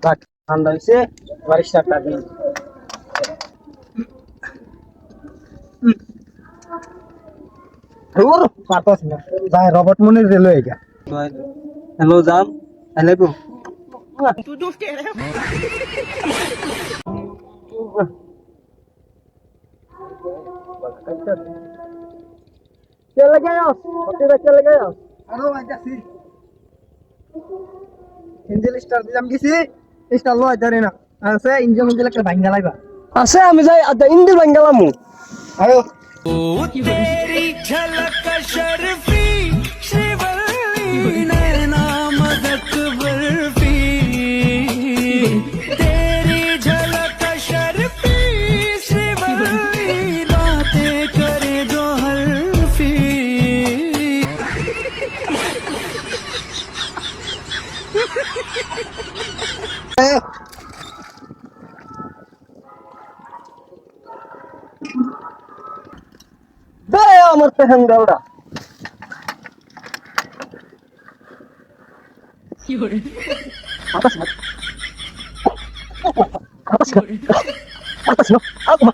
but ঠান্ডা হয়েছে এবার স্টার্টটা দিন ধুর পারতাছি না যাই রবট মনির রেলওয়ে গা হ্যালো জান হ্যালো चले गए होते चले गए अरे आजा सी इंजन स्टार्ट दिलाम किसी स्टार्ट लो आजा रे ना আছে ইঞ্জিন মধ্যে একটা ভাঙা লাইবা আছে আমি যাই আদা ইঞ্জিন ভাঙালামু আয়ো ও তেরি ঝলক শরফি শ্রীবল্লী নैना মদক বরফি তেরি ঝলক শরফি শ্রীবল্লী বাতেं करे दो हरফি দে আমার পেহন দাওড়া কি হরে আতাস না আতাস না আতাস না আগমা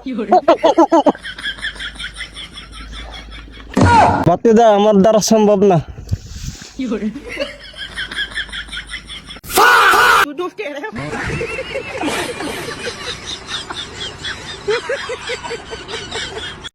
কি হরে বাতে দা আমার দ্বারা সম্ভব না কি হরে तू दोस्त कह रहा है